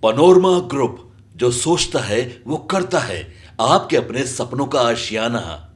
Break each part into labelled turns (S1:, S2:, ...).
S1: Panorama group, जो सोचता है वो करता है। आपके अपने सपनों का आशियाना।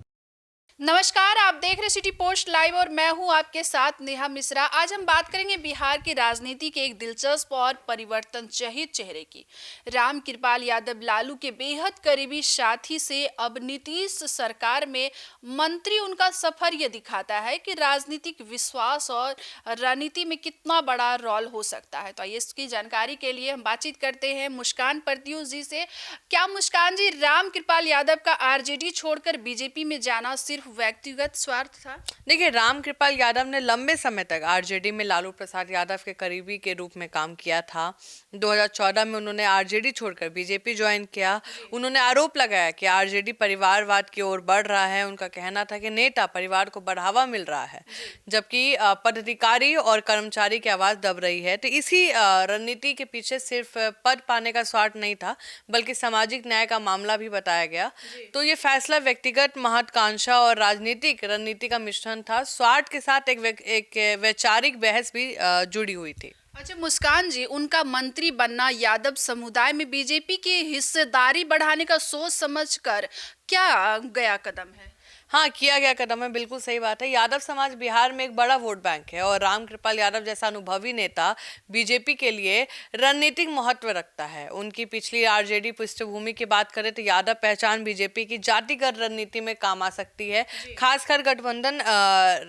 S2: नमस्कार, आप देख रहे सिटी पोस्ट लाइव और मैं हूं आपके साथ नेहा मिश्रा। आज हम बात करेंगे बिहार की राजनीति के एक दिलचस्प और परिवर्तन चहित चेहरे की। राम कृपाल यादव लालू के बेहद करीबी साथी से अब नीतीश सरकार में मंत्री, उनका सफर यह दिखाता है कि राजनीतिक विश्वास और रणनीति में कितना बड़ा रोल हो सकता है। तो आइए इसकी जानकारी के लिए हम बातचीत करते हैं मुस्कान प्रत्युष जी से। क्या मुस्कान जी, राम कृपाल यादव का आरजेडी छोड़कर बीजेपी में जाना सिर्फ व्यक्तिगत स्वार्थ था?
S3: देखिए, राम कृपाल यादव ने लंबे समय तक आरजेडी में लालू प्रसाद यादव के करीबी के रूप में काम किया था। 2014 में उन्होंने आरजेडी छोड़कर बीजेपी ज्वाइन किया। उन्होंने आरोप लगाया कि आरजेडी परिवारवाद की ओर बढ़ रहा है। उनका कहना था कि नेता परिवार को बढ़ावा मिल रहा है, जबकि पदाधिकारी और कर्मचारी की आवाज दब रही है। तो इसी रणनीति के पीछे सिर्फ पद पाने का स्वार्थ नहीं था, बल्कि सामाजिक न्याय का मामला भी बताया गया। तो ये फैसला व्यक्तिगत महत्वाकांक्षा और राजनीतिक रणनीति का मिश्रण था। स्वार्थ के साथ एक वैचारिक बहस भी जुड़ी हुई थी।
S2: अच्छा मुस्कान जी, उनका मंत्री बनना यादव समुदाय में बीजेपी की हिस्सेदारी बढ़ाने का सोच समझकर क्या गया कदम है?
S3: हाँ, किया गया कदम है, बिल्कुल सही बात है। यादव समाज बिहार में एक बड़ा वोट बैंक है और राम कृपाल यादव जैसा अनुभवी नेता बीजेपी के लिए रणनीतिक महत्व रखता है। उनकी पिछली आरजेडी पृष्ठभूमि की बात करें तो यादव पहचान बीजेपी की जातिगत रणनीति में काम आ सकती है, खासकर गठबंधन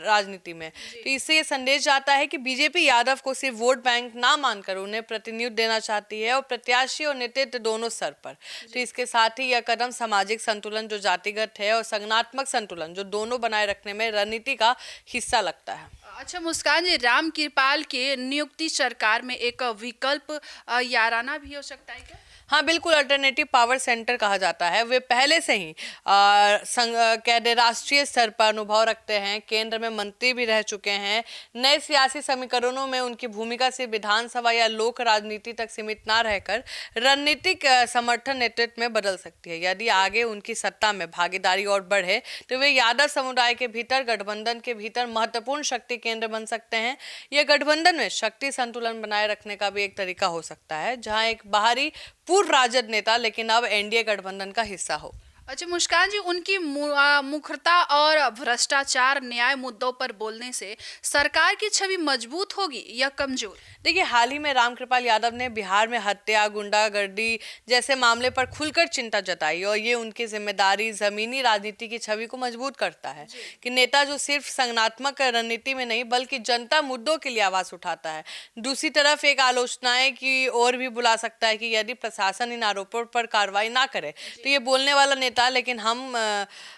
S3: राजनीति में। तो इससे ये संदेश जाता है कि बीजेपी यादव को सिर्फ वोट बैंक ना मानकर उन्हें प्रतिनिधित्व देना चाहती है, और प्रत्याशी और नेतृत्व दोनों स्तर पर। तो इसके साथ ही यह कदम सामाजिक संतुलन जो जातिगत है और संगठनात्मक संतुलन जो दोनों बनाए रखने में रणनीति का हिस्सा लगता है।
S2: अच्छा मुस्कान जी, राम कृपाल के नियुक्ति सरकार में एक विकल्प याराना भी हो सकता है क्या?
S3: हाँ, बिल्कुल, अल्टरनेटिव पावर सेंटर कहा जाता है। वे पहले से ही कह दे राष्ट्रीय स्तर पर अनुभव रखते हैं, केंद्र में मंत्री भी रह चुके हैं। नए सियासी समीकरणों में उनकी भूमिका सिर्फ विधानसभा या लोक राजनीति तक सीमित ना रहकर रणनीतिक समर्थन नेतृत्व में बदल सकती है। यदि आगे उनकी सत्ता में भागीदारी और बढ़े तो वे यादव समुदाय के भीतर, गठबंधन के भीतर महत्वपूर्ण शक्ति केंद्र बन सकते हैं। यह गठबंधन में शक्ति संतुलन बनाए रखने का भी एक तरीका हो सकता है, जहां एक बाहरी पूर्व राजद नेता लेकिन अब एनडीए गठबंधन का हिस्सा हो।
S2: अच्छा मुस्कान जी, उनकी मुखरता और भ्रष्टाचार न्याय मुद्दों पर बोलने से सरकार की छवि मजबूत होगी या कमजोर?
S3: देखिए, हाल ही में राम कृपाल यादव ने बिहार में हत्या, गुंडागर्दी जैसे मामले पर खुलकर चिंता जताई, और ये उनकी जिम्मेदारी जमीनी राजनीति की छवि को मजबूत करता है कि नेता जो सिर्फ संगठनात्मक रणनीति में नहीं बल्कि जनता मुद्दों के लिए आवाज उठाता है। दूसरी तरफ एक आलोचनाएं की ओर भी बुला सकता है कि यदि प्रशासन इन आरोपों पर कार्रवाई ना करे तो ये बोलने वाला नेता लेकिन हम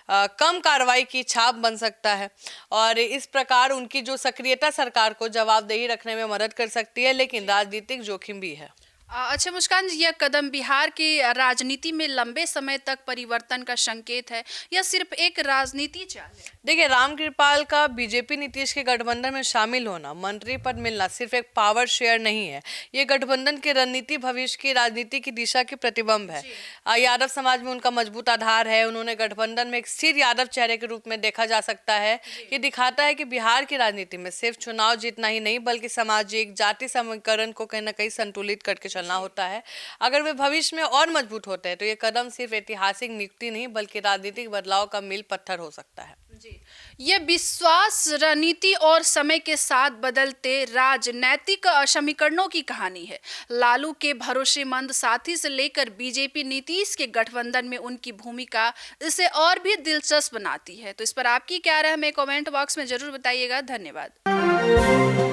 S3: कम कार्रवाई की छाप बन सकता है, और इस प्रकार उनकी जो सक्रियता सरकार को जवाबदेही रखने में मदद कर सकती है, लेकिन राजनीतिक जोखिम भी है।
S2: अच्छा मुस्कान जी, यह कदम बिहार की राजनीति में लंबे समय तक परिवर्तन का संकेत है या सिर्फ एक राजनीति चाल है?
S3: देखिए, राम कृपाल का बीजेपी नीतीश के गठबंधन में शामिल होना, मंत्री पद मिलना सिर्फ एक पावर शेयर नहीं है, ये गठबंधन के रणनीति भविष्य की राजनीति की दिशा की प्रतिबिंब है। यादव समाज में उनका मजबूत आधार है। उन्होंने गठबंधन में एक स्थिर यादव चेहरे के रूप में देखा जा सकता है। ये दिखाता है कि बिहार की राजनीति में सिर्फ चुनाव जीतना ही नहीं बल्कि सामाजिक जाति समीकरण को कहीं ना कहीं संतुलित करके चलना होता है। अगर वे भविष्य में और मजबूत होते हैं तो ये कदम सिर्फ ऐतिहासिक नियुक्ति नहीं बल्कि राजनीतिक बदलाव का मील पत्थर हो सकता है।
S2: जी, ये विश्वास, रणनीति और समय के साथ बदलते राजनैतिक समीकरणों की कहानी है। लालू के भरोसेमंद साथी से लेकर बीजेपी नीतीश के गठबंधन में उनकी भूमिका इसे और भी दिलचस्प बनाती है। तो इस पर आपकी क्या राय, हमें कमेंट बॉक्स में जरूर बताइएगा। धन्यवाद।